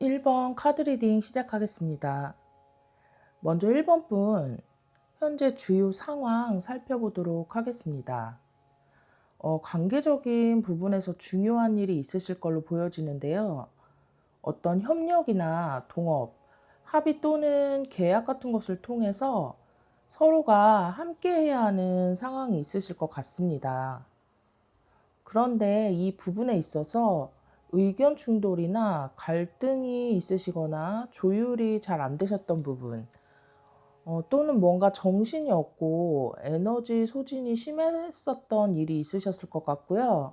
1번 카드 리딩 시작하겠습니다. 먼저 1번 분, 현재 주요 상황 살펴보도록 하겠습니다. 관계적인 부분에서 중요한 일이 있으실 걸로 보여지는데요. 어떤 협력이나 동업, 합의 또는 계약 같은 것을 통해서 서로가 함께 해야 하는 상황이 있으실 것 같습니다. 그런데 이 부분에 있어서 의견 충돌이나 갈등이 있으시거나 조율이 잘 안 되셨던 부분, 또는 뭔가 정신이 없고 에너지 소진이 심했었던 일이 있으셨을 것 같고요.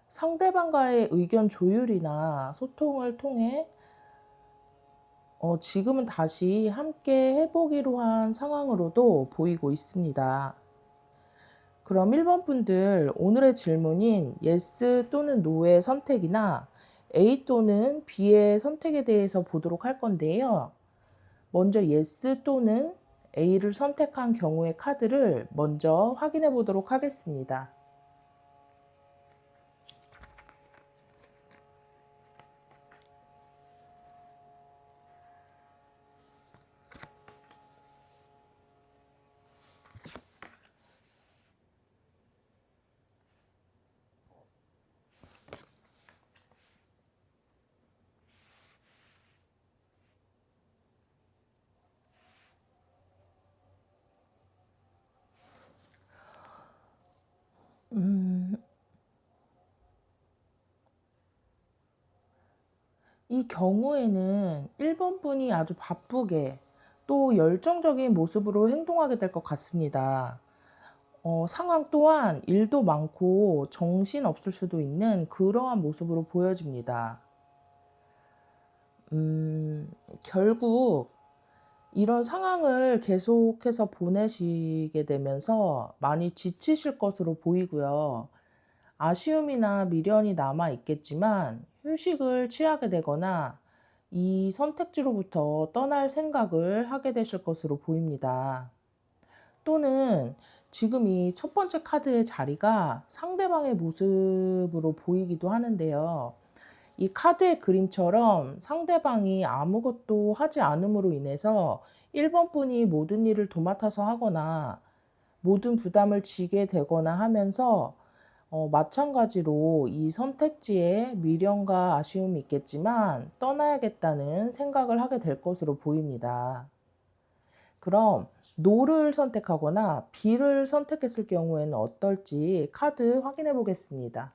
상대방과의 의견 조율이나 소통을 통해 지금은 다시 함께 해보기로 한 상황으로도 보이고 있습니다. 그럼 1번 분들 오늘의 질문인 yes 또는 no의 선택이나 A 또는 B의 선택에 대해서 보도록 할 건데요. 먼저 yes 또는 A를 선택한 경우의 카드를 먼저 확인해 보도록 하겠습니다. 이 경우에는 1번 분이 아주 바쁘게 또 열정적인 모습으로 행동하게 될 것 같습니다. 상황 또한 일도 많고 정신 없을 수도 있는 그러한 모습으로 보여집니다. 결국 이런 상황을 계속해서 보내시게 되면서 많이 지치실 것으로 보이고요. 아쉬움이나 미련이 남아 있겠지만 휴식을 취하게 되거나 이 선택지로부터 떠날 생각을 하게 되실 것으로 보입니다. 또는 지금 이 첫 번째 카드의 자리가 상대방의 모습으로 보이기도 하는데요. 이 카드의 그림처럼 상대방이 아무것도 하지 않음으로 인해서 1번 분이 모든 일을 도맡아서 하거나 모든 부담을 지게 되거나 하면서 마찬가지로 이 선택지에 미련과 아쉬움이 있겠지만 떠나야겠다는 생각을 하게 될 것으로 보입니다. 그럼 노를 선택하거나 B를 선택했을 경우에는 어떨지 카드 확인해 보겠습니다.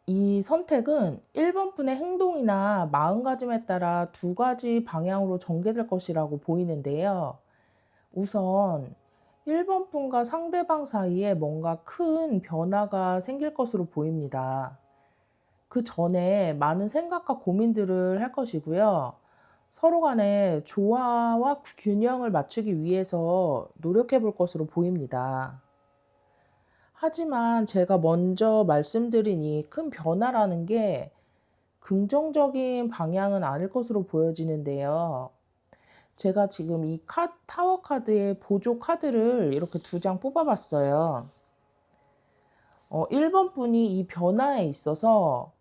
이 선택은 1번 분의 행동이나 마음가짐에 따라 두 가지 방향으로 전개될 것이라고 보이는데요. 우선 1번 분과 상대방 사이에 뭔가 큰 변화가 생길 것으로 보입니다. 그 전에 많은 생각과 고민들을 할 것이고요. 서로 간에 조화와 균형을 맞추기 위해서 노력해 볼 것으로 보입니다. 하지만 제가 먼저 말씀드린 이 큰 변화라는 게 긍정적인 방향은 아닐 것으로 보여지는데요. 제가 지금 이 타워 카드의 보조 카드를 이렇게 두 장 뽑아 봤어요. 1번 분이 이 변화에 있어서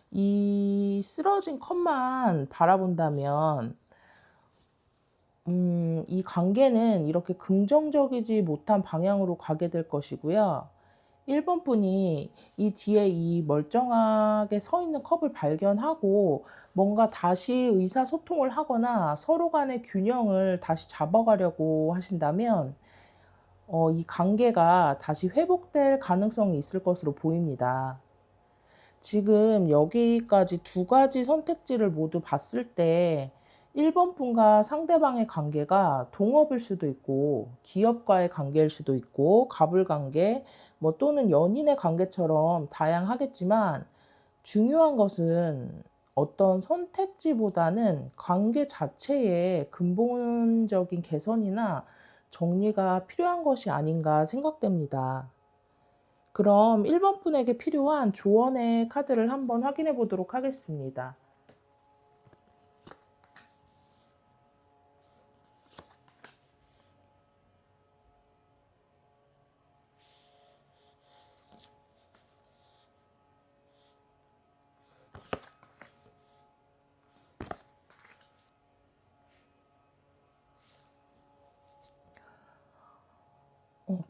이 쓰러진 컵만 바라본다면 이 관계는 이렇게 긍정적이지 못한 방향으로 가게 될 것이고요. 1번 분이 이 뒤에 이 멀쩡하게 서 있는 컵을 발견하고 뭔가 다시 의사소통을 하거나 서로 간의 균형을 다시 잡아가려고 하신다면 이 관계가 다시 회복될 가능성이 있을 것으로 보입니다. 지금 여기까지 두 가지 선택지를 모두 봤을 때 1번 분과 상대방의 관계가 동업일 수도 있고, 기업과의 관계일 수도 있고, 갑을 관계, 뭐 또는 연인의 관계처럼 다양하겠지만, 중요한 것은 어떤 선택지보다는 관계 자체의 근본적인 개선이나 정리가 필요한 것이 아닌가 생각됩니다. 그럼 1번 분에게 필요한 조언의 카드를 한번 확인해 보도록 하겠습니다.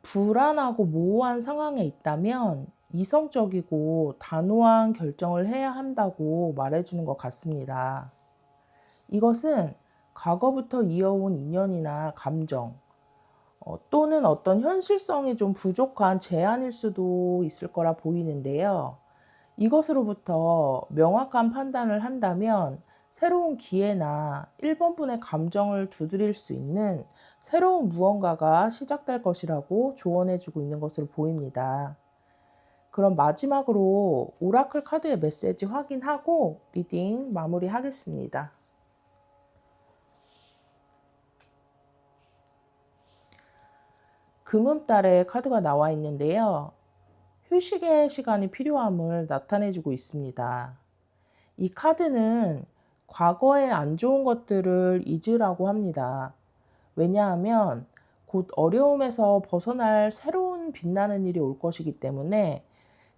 불안하고 모호한 상황에 있다면 이성적이고 단호한 결정을 해야 한다고 말해주는 것 같습니다. 이것은 과거부터 이어온 인연이나 감정, 또는 어떤 현실성이 좀 부족한 제안일 수도 있을 거라 보이는데요. 이것으로부터 명확한 판단을 한다면 새로운 기회나 1번 분의 감정을 두드릴 수 있는 새로운 무언가가 시작될 것이라고 조언해주고 있는 것으로 보입니다. 그럼 마지막으로 오라클 카드의 메시지 확인하고 리딩 마무리하겠습니다. 금음달의 카드가 나와 있는데요. 휴식의 시간이 필요함을 나타내주고 있습니다. 이 카드는 과거의 안 좋은 것들을 잊으라고 합니다. 왜냐하면 곧 어려움에서 벗어날 새로운 빛나는 일이 올 것이기 때문에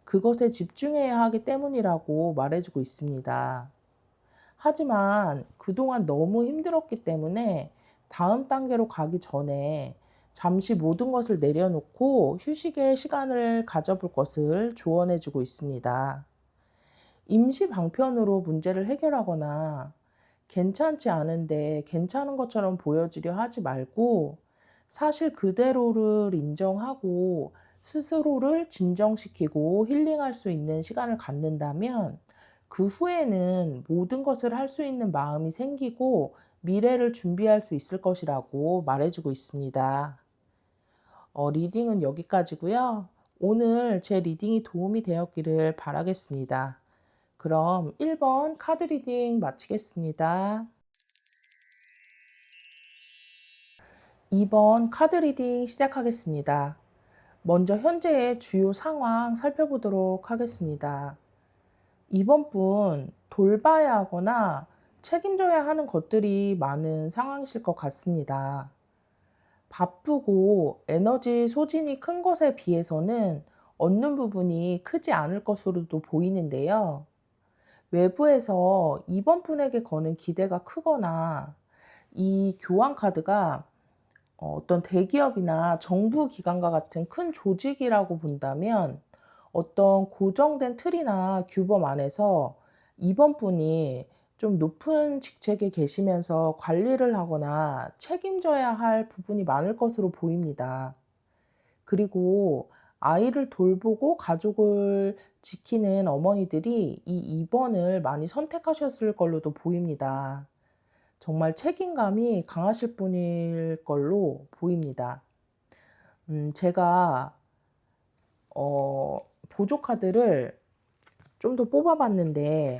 그것에 집중해야 하기 때문이라고 말해주고 있습니다. 하지만 그동안 너무 힘들었기 때문에 다음 단계로 가기 전에 잠시 모든 것을 내려놓고 휴식의 시간을 가져볼 것을 조언해주고 있습니다. 임시 방편으로 문제를 해결하거나 괜찮지 않은데 괜찮은 것처럼 보여주려 하지 말고 사실 그대로를 인정하고 스스로를 진정시키고 힐링할 수 있는 시간을 갖는다면 그 후에는 모든 것을 할 수 있는 마음이 생기고 미래를 준비할 수 있을 것이라고 말해주고 있습니다. 리딩은 여기까지고요. 오늘 제 리딩이 도움이 되었기를 바라겠습니다. 그럼 1번 카드 리딩 마치겠습니다. 2번 카드 리딩 시작하겠습니다. 먼저 현재의 주요 상황 살펴보도록 하겠습니다. 2번 분 돌봐야 하거나 책임져야 하는 것들이 많은 상황이실 것 같습니다. 바쁘고 에너지 소진이 큰 것에 비해서는 얻는 부분이 크지 않을 것으로도 보이는데요. 외부에서 2번 분에게 거는 기대가 크거나 이 교환 카드가 어떤 대기업이나 정부 기관과 같은 큰 조직이라고 본다면 어떤 고정된 틀이나 규범 안에서 2번 분이 좀 높은 직책에 계시면서 관리를 하거나 책임져야 할 부분이 많을 것으로 보입니다. 그리고 아이를 돌보고 가족을 지키는 어머니들이 이 2번을 많이 선택하셨을 걸로도 보입니다. 정말 책임감이 강하실 분일 걸로 보입니다. 제가 보조 카드를 좀 더 뽑아봤는데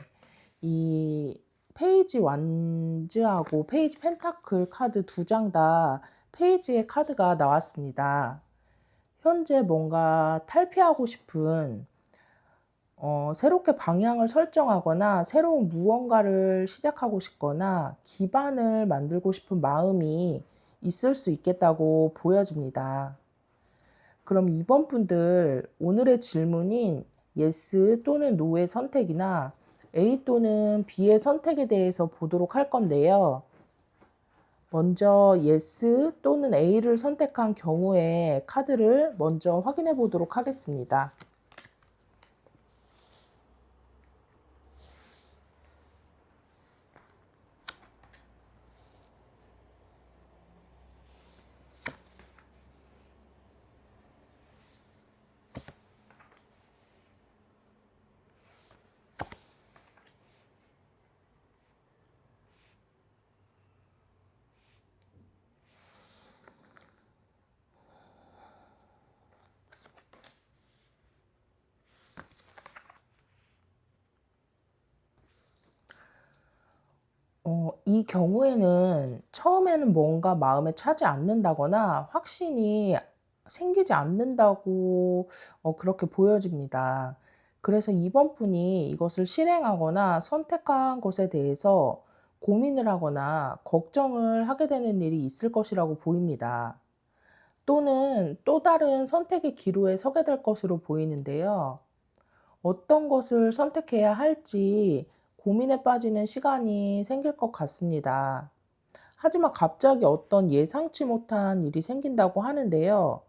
이 페이지 완즈하고 페이지 펜타클 카드 두 장 다 페이지의 카드가 나왔습니다. 현재 뭔가 탈피하고 싶은 새롭게 방향을 설정하거나 새로운 무언가를 시작하고 싶거나 기반을 만들고 싶은 마음이 있을 수 있겠다고 보여집니다. 그럼 이번 분들 오늘의 질문인 yes 또는 no의 선택이나 A 또는 B의 선택에 대해서 보도록 할 건데요. 먼저 yes 또는 A를 선택한 경우에 카드를 먼저 확인해 보도록 하겠습니다. 이 경우에는 처음에는 뭔가 마음에 차지 않는다거나 확신이 생기지 않는다고 그렇게 보여집니다. 그래서 이번 분이 이것을 실행하거나 선택한 것에 대해서 고민을 하거나 걱정을 하게 되는 일이 있을 것이라고 보입니다. 또는 또 다른 선택의 기로에 서게 될 것으로 보이는데요. 어떤 것을 선택해야 할지 고민에 빠지는 시간이 생길 것 같습니다. 하지만 갑자기 어떤 예상치 못한 일이 생긴다고 하는데요.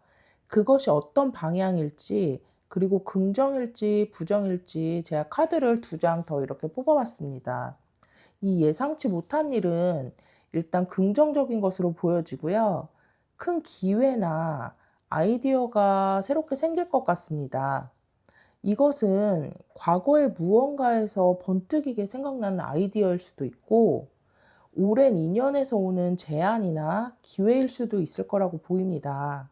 그것이 어떤 방향일지, 그리고 긍정일지 부정일지 제가 카드를 두 장 더 이렇게 뽑아봤습니다. 이 예상치 못한 일은 일단 긍정적인 것으로 보여지고요. 큰 기회나 아이디어가 새롭게 생길 것 같습니다. 이것은 과거의 무언가에서 번뜩이게 생각나는 아이디어일 수도 있고, 오랜 인연에서 오는 제안이나 기회일 수도 있을 거라고 보입니다.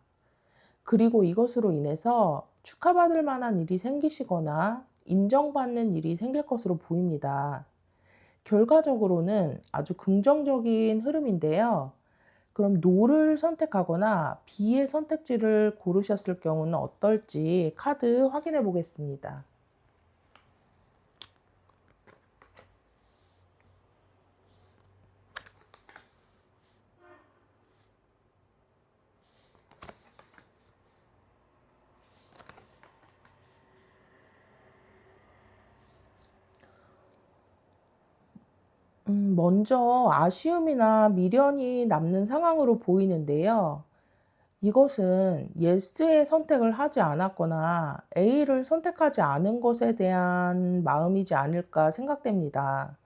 그리고 이것으로 인해서 축하받을 만한 일이 생기시거나 인정받는 일이 생길 것으로 보입니다. 결과적으로는 아주 긍정적인 흐름인데요. 그럼 노를 선택하거나 비의 선택지를 고르셨을 경우는 어떨지 카드 확인해 보겠습니다. 먼저 아쉬움이나 미련이 남는 상황으로 보이는데요. 이것은 예스의 선택을 하지 않았거나 A를 선택하지 않은 것에 대한 마음이지 않을까 생각됩니다.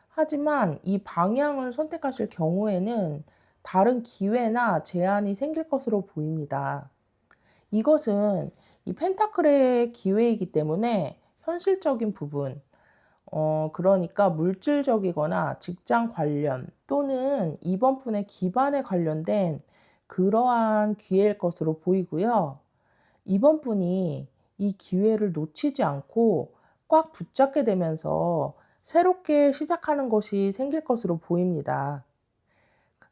하지만 이 방향을 선택하실 경우에는 다른 기회나 제안이 생길 것으로 보입니다. 이것은 이 펜타클의 기회이기 때문에 현실적인 부분, 그러니까 물질적이거나 직장 관련 또는 이번 분의 기반에 관련된 그러한 기회일 것으로 보이고요. 이번 분이 이 기회를 놓치지 않고 꽉 붙잡게 되면서 새롭게 시작하는 것이 생길 것으로 보입니다.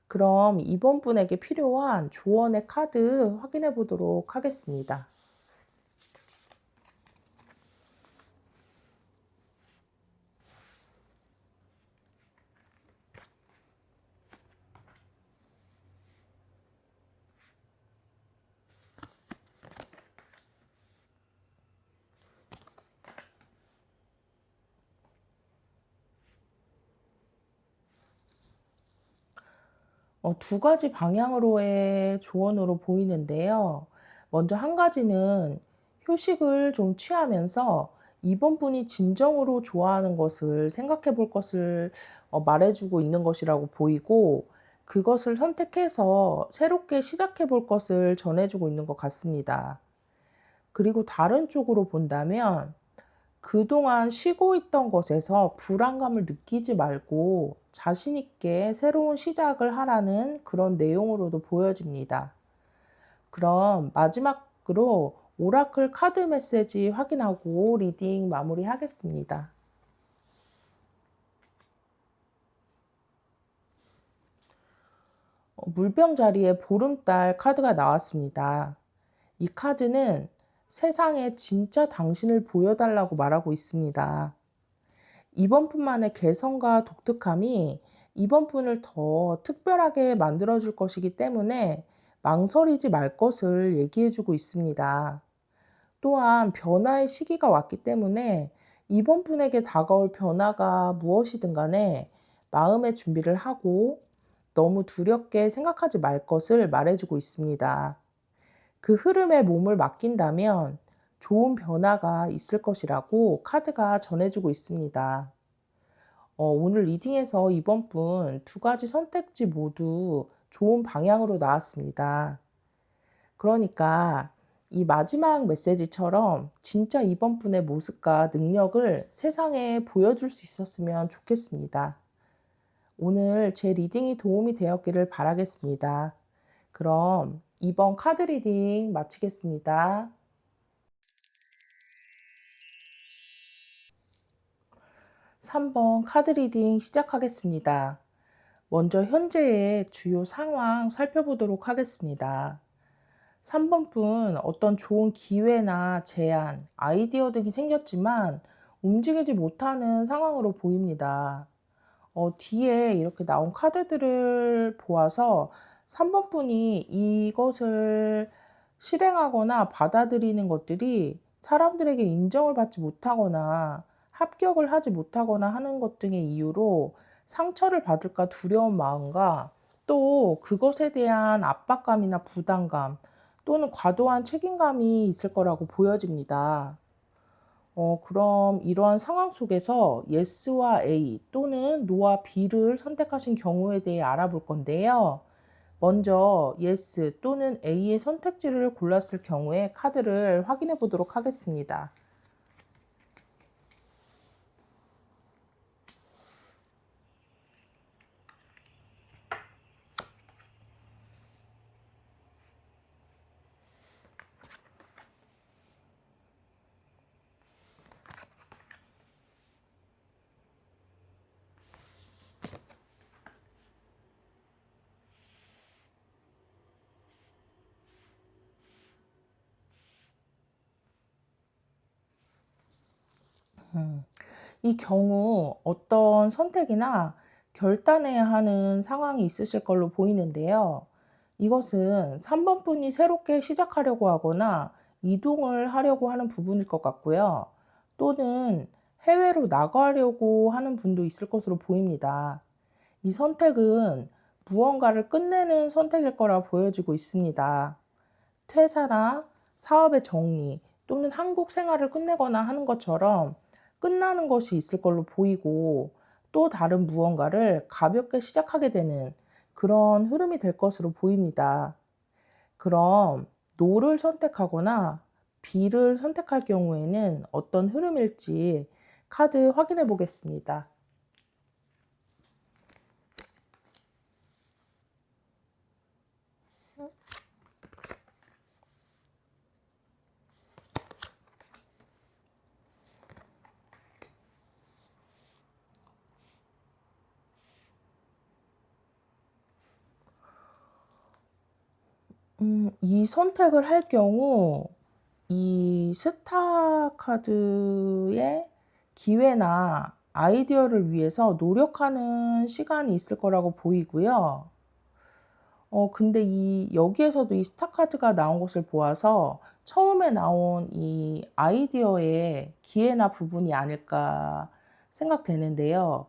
그럼 이번 분에게 필요한 조언의 카드 확인해 보도록 하겠습니다. 두 가지 방향으로의 조언으로 보이는데요. 먼저 한 가지는 휴식을 좀 취하면서 이번 분이 진정으로 좋아하는 것을 생각해 볼 것을 말해 주고 있는 것이라고 보이고, 그것을 선택해서 새롭게 시작해 볼 것을 전해 주고 있는 것 같습니다. 그리고 다른 쪽으로 본다면 그동안 쉬고 있던 것에서 불안감을 느끼지 말고 자신 있게 새로운 시작을 하라는 그런 내용으로도 보여집니다. 그럼 마지막으로 오라클 카드 메시지 확인하고 리딩 마무리하겠습니다. 물병 자리에 보름달 카드가 나왔습니다. 이 카드는 세상에 진짜 당신을 보여달라고 말하고 있습니다. 이번 분만의 개성과 독특함이 이번 분을 더 특별하게 만들어줄 것이기 때문에 망설이지 말 것을 얘기해주고 있습니다. 또한 변화의 시기가 왔기 때문에 이번 분에게 다가올 변화가 무엇이든 간에 마음의 준비를 하고 너무 두렵게 생각하지 말 것을 말해주고 있습니다. 그 흐름에 몸을 맡긴다면 좋은 변화가 있을 것이라고 카드가 전해주고 있습니다. 오늘 리딩에서 이번 분 두 가지 선택지 모두 좋은 방향으로 나왔습니다. 그러니까 이 마지막 메시지처럼 진짜 이번 분의 모습과 능력을 세상에 보여줄 수 있었으면 좋겠습니다. 오늘 제 리딩이 도움이 되었기를 바라겠습니다. 그럼 이번 카드 리딩 마치겠습니다. 3번 카드 리딩 시작하겠습니다. 먼저 현재의 주요 상황 살펴보도록 하겠습니다. 3번 분 어떤 좋은 기회나 제안, 아이디어 등이 생겼지만 움직이지 못하는 상황으로 보입니다. 뒤에 이렇게 나온 카드들을 보아서 3번 분이 이것을 실행하거나 받아들이는 것들이 사람들에게 인정을 받지 못하거나 합격을 하지 못하거나 하는 것 등의 이유로 상처를 받을까 두려운 마음과 또 그것에 대한 압박감이나 부담감 또는 과도한 책임감이 있을 거라고 보여집니다. 그럼 이러한 상황 속에서 yes와 A 또는 no와 B를 선택하신 경우에 대해 알아볼 건데요. 먼저 yes 또는 A의 선택지를 골랐을 경우에 카드를 확인해 보도록 하겠습니다. 이 경우 어떤 선택이나 결단해야 하는 상황이 있으실 걸로 보이는데요. 이것은 3번 분이 새롭게 시작하려고 하거나 이동을 하려고 하는 부분일 것 같고요. 또는 해외로 나가려고 하는 분도 있을 것으로 보입니다. 이 선택은 무언가를 끝내는 선택일 거라 보여지고 있습니다. 퇴사나 사업의 정리 또는 한국 생활을 끝내거나 하는 것처럼 끝나는 것이 있을 걸로 보이고 또 다른 무언가를 가볍게 시작하게 되는 그런 흐름이 될 것으로 보입니다. 그럼 no를 선택하거나 B를 선택할 경우에는 어떤 흐름일지 카드 확인해 보겠습니다. 이 선택을 할 경우 이 스타 카드의 기회나 아이디어를 위해서 노력하는 시간이 있을 거라고 보이고요. 근데 여기에서도 이 스타 카드가 나온 것을 보아서 처음에 나온 이 아이디어의 기회나 부분이 아닐까 생각되는데요.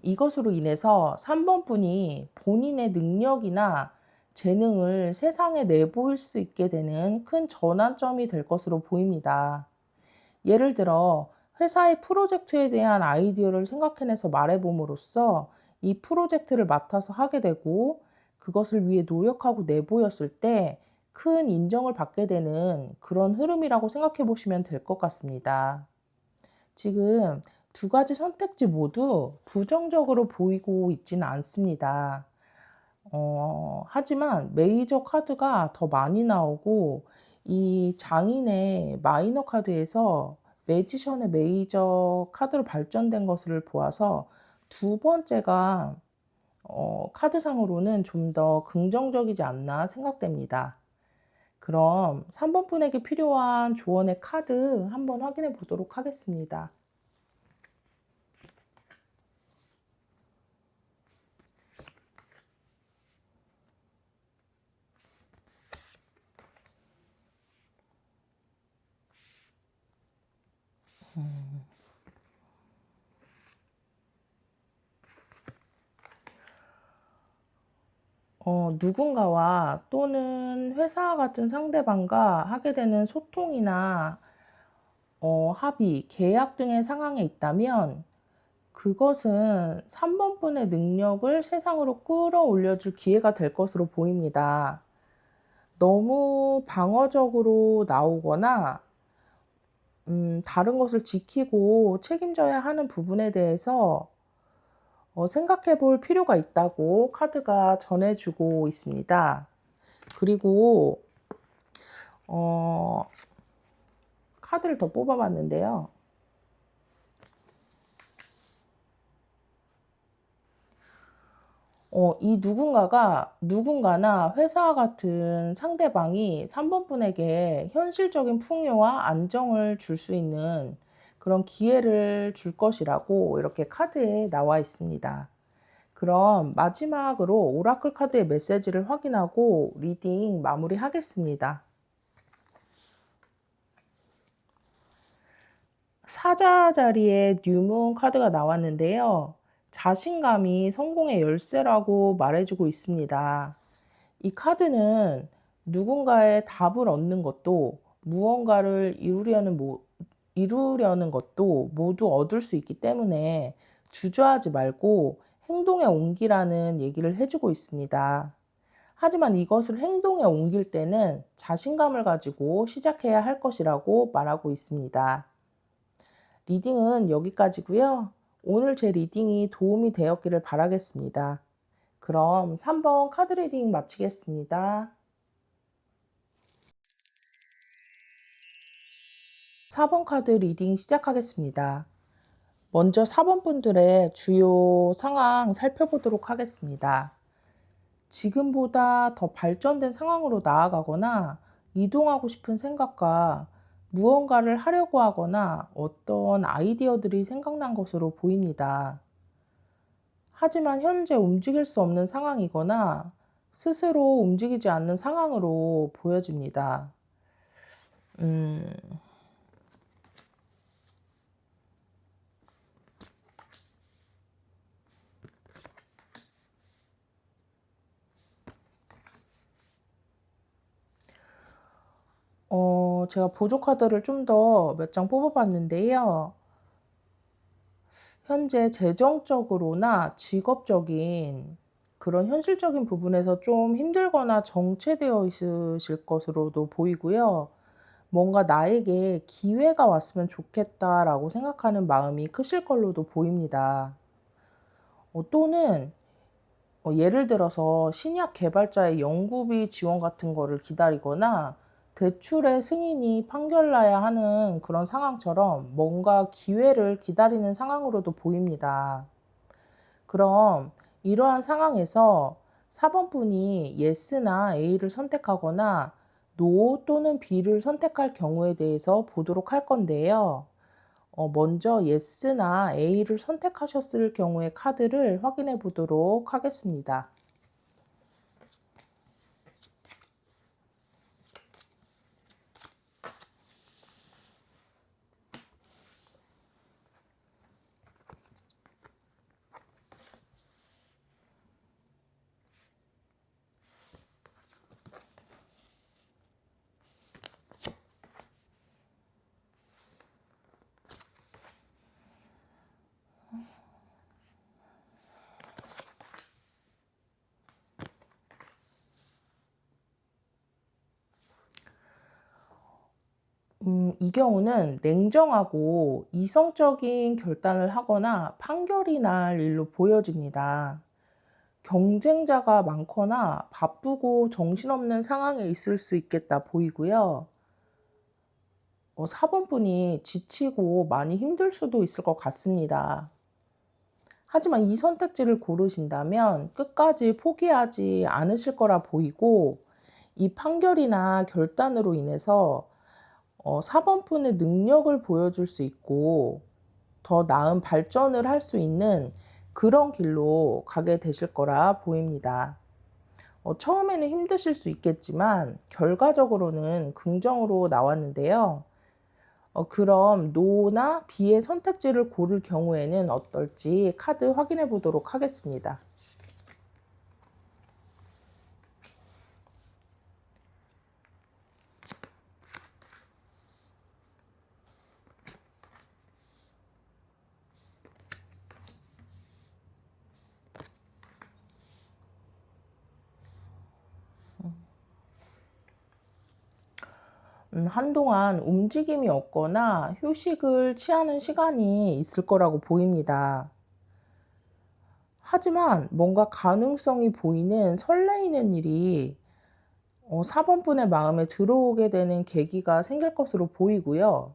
이것으로 인해서 3번 분이 본인의 능력이나 재능을 세상에 내보일 수 있게 되는 큰 전환점이 될 것으로 보입니다. 예를 들어 회사의 프로젝트에 대한 아이디어를 생각해내서 말해봄으로써 이 프로젝트를 맡아서 하게 되고 그것을 위해 노력하고 내보였을 때 큰 인정을 받게 되는 그런 흐름이라고 생각해 보시면 될 것 같습니다. 지금 두 가지 선택지 모두 부정적으로 보이고 있지는 않습니다. 하지만 메이저 카드가 더 많이 나오고 이 장인의 마이너 카드에서 매지션의 메이저 카드로 발전된 것을 보아서 두 번째가 카드상으로는 좀 더 긍정적이지 않나 생각됩니다. 그럼 3번 분에게 필요한 조언의 카드 한번 확인해 보도록 하겠습니다. 누군가와 또는 회사 같은 상대방과 하게 되는 소통이나 합의, 계약 등의 상황에 있다면 그것은 3번 분의 능력을 세상으로 끌어올려 줄 기회가 될 것으로 보입니다. 너무 방어적으로 나오거나 다른 것을 지키고 책임져야 하는 부분에 대해서 생각해 볼 필요가 있다고 카드가 전해주고 있습니다. 그리고 카드를 더 뽑아봤는데요. 이 누군가나 회사와 같은 상대방이 3번 분에게 현실적인 풍요와 안정을 줄 수 있는 그런 기회를 줄 것이라고 이렇게 카드에 나와 있습니다. 그럼 마지막으로 오라클 카드의 메시지를 확인하고 리딩 마무리하겠습니다. 사자 자리에 뉴문 카드가 나왔는데요. 자신감이 성공의 열쇠라고 말해주고 있습니다. 이 카드는 누군가의 답을 얻는 것도 무언가를 이루려는 것도 모두 얻을 수 있기 때문에 주저하지 말고 행동에 옮기라는 얘기를 해주고 있습니다. 하지만 이것을 행동에 옮길 때는 자신감을 가지고 시작해야 할 것이라고 말하고 있습니다. 리딩은 여기까지고요. 오늘 제 리딩이 도움이 되었기를 바라겠습니다. 그럼 3번 카드 리딩 마치겠습니다. 4번 카드 리딩 시작하겠습니다. 먼저 4번 분들의 주요 상황 살펴보도록 하겠습니다. 지금보다 더 발전된 상황으로 나아가거나 이동하고 싶은 생각과 무언가를 하려고 하거나 어떤 아이디어들이 생각난 것으로 보입니다. 하지만 현재 움직일 수 없는 상황이거나 스스로 움직이지 않는 상황으로 보여집니다. 음, 제가 보조 카드를 좀 더 몇 장 뽑아봤는데요. 현재 재정적으로나 직업적인 그런 현실적인 부분에서 좀 힘들거나 정체되어 있으실 것으로도 보이고요. 뭔가 나에게 기회가 왔으면 좋겠다라고 생각하는 마음이 크실 걸로도 보입니다. 또는 예를 들어서 신약 개발자의 연구비 지원 같은 거를 기다리거나 대출의 승인이 판결나야 하는 그런 상황처럼 뭔가 기회를 기다리는 상황으로도 보입니다. 그럼 이러한 상황에서 4번 분이 yes나 A를 선택하거나 no 또는 B를 선택할 경우에 대해서 보도록 할 건데요. 먼저 yes나 A를 선택하셨을 경우의 카드를 확인해 보도록 하겠습니다. 이 경우는 냉정하고 이성적인 결단을 하거나 판결이 날 일로 보여집니다. 경쟁자가 많거나 바쁘고 정신없는 상황에 있을 수 있겠다 보이고요. 4번 분이 지치고 많이 힘들 수도 있을 것 같습니다. 하지만 이 선택지를 고르신다면 끝까지 포기하지 않으실 거라 보이고 이 판결이나 결단으로 인해서 4번 분의 능력을 보여줄 수 있고 더 나은 발전을 할 수 있는 그런 길로 가게 되실 거라 보입니다. 처음에는 힘드실 수 있겠지만 결과적으로는 긍정으로 나왔는데요. 그럼 노나 B의 선택지를 고를 경우에는 어떨지 카드 확인해 보도록 하겠습니다. 한동안 움직임이 없거나 휴식을 취하는 시간이 있을 거라고 보입니다. 하지만 뭔가 가능성이 보이는 설레이는 일이 4번 분의 마음에 들어오게 되는 계기가 생길 것으로 보이고요.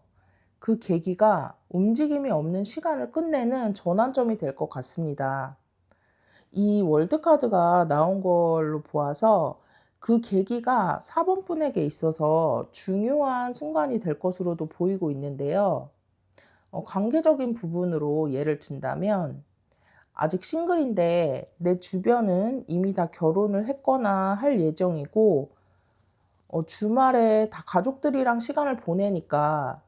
그 계기가 움직임이 없는 시간을 끝내는 전환점이 될 것 같습니다. 이 월드카드가 나온 걸로 보아서 그 계기가 4번 분에게 있어서 중요한 순간이 될 것으로도 보이고 있는데요. 관계적인 부분으로 예를 든다면 아직 싱글인데 내 주변은 이미 다 결혼을 했거나 할 예정이고 주말에 다 가족들이랑 시간을 보내니까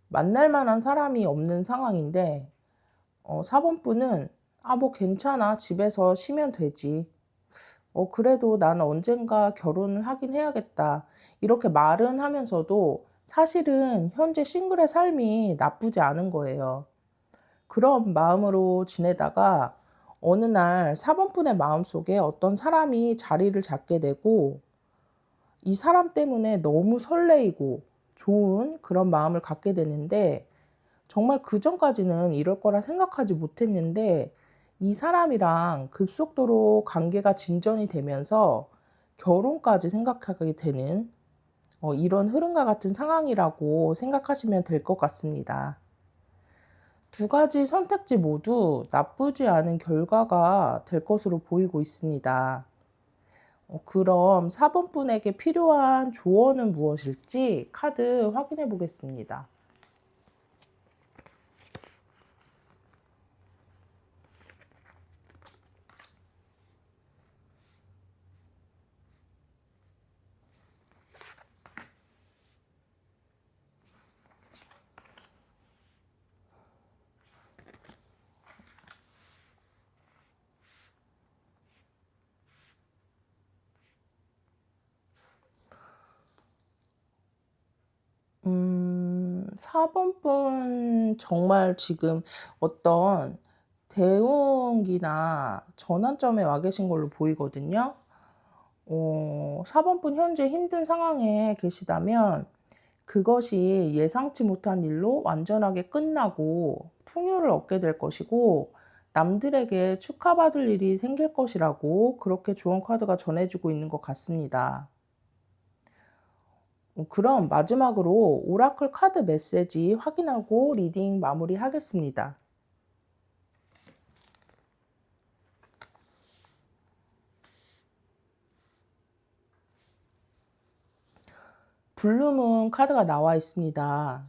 만날 만한 사람이 없는 상황인데 4번 분은 '아 뭐 괜찮아. 집에서 쉬면 되지. 그래도 나는 언젠가 결혼을 하긴 해야겠다.' 이렇게 말은 하면서도 사실은 현재 싱글의 삶이 나쁘지 않은 거예요. 그런 마음으로 지내다가 어느 날 4번 분의 마음속에 어떤 사람이 자리를 잡게 되고 이 사람 때문에 너무 설레이고 좋은 그런 마음을 갖게 되는데 정말 그전까지는 이럴 거라 생각하지 못했는데 이 사람이랑 급속도로 관계가 진전이 되면서 결혼까지 생각하게 되는 이런 흐름과 같은 상황이라고 생각하시면 될 것 같습니다. 두 가지 선택지 모두 나쁘지 않은 결과가 될 것으로 보이고 있습니다. 그럼 4번 분에게 필요한 조언은 무엇일지 카드 확인해 보겠습니다. 음. 4번 분 정말 지금 어떤 대응이나 전환점에 와 계신 걸로 보이거든요. 4번 분 현재 힘든 상황에 계시다면 그것이 예상치 못한 일로 완전하게 끝나고 풍요를 얻게 될 것이고 남들에게 축하받을 일이 생길 것이라고 그렇게 좋은 카드가 전해 주고 있는 것 같습니다. 그럼 마지막으로 오라클 카드 메시지 확인하고 리딩 마무리하겠습니다. 블루문 카드가 나와 있습니다.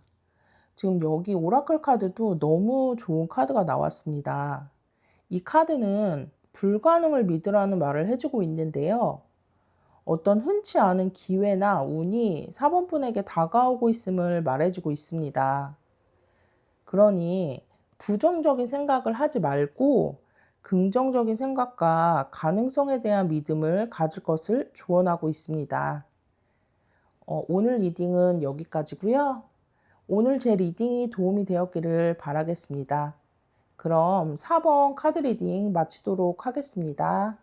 지금 여기 오라클 카드도 너무 좋은 카드가 나왔습니다. 이 카드는 불가능을 믿으라는 말을 해주고 있는데요. 어떤 흔치 않은 기회나 운이 4번 분에게 다가오고 있음을 말해주고 있습니다. 그러니 부정적인 생각을 하지 말고 긍정적인 생각과 가능성에 대한 믿음을 가질 것을 조언하고 있습니다. 오늘 리딩은 여기까지고요. 오늘 제 리딩이 도움이 되었기를 바라겠습니다. 그럼 4번 카드 리딩 마치도록 하겠습니다.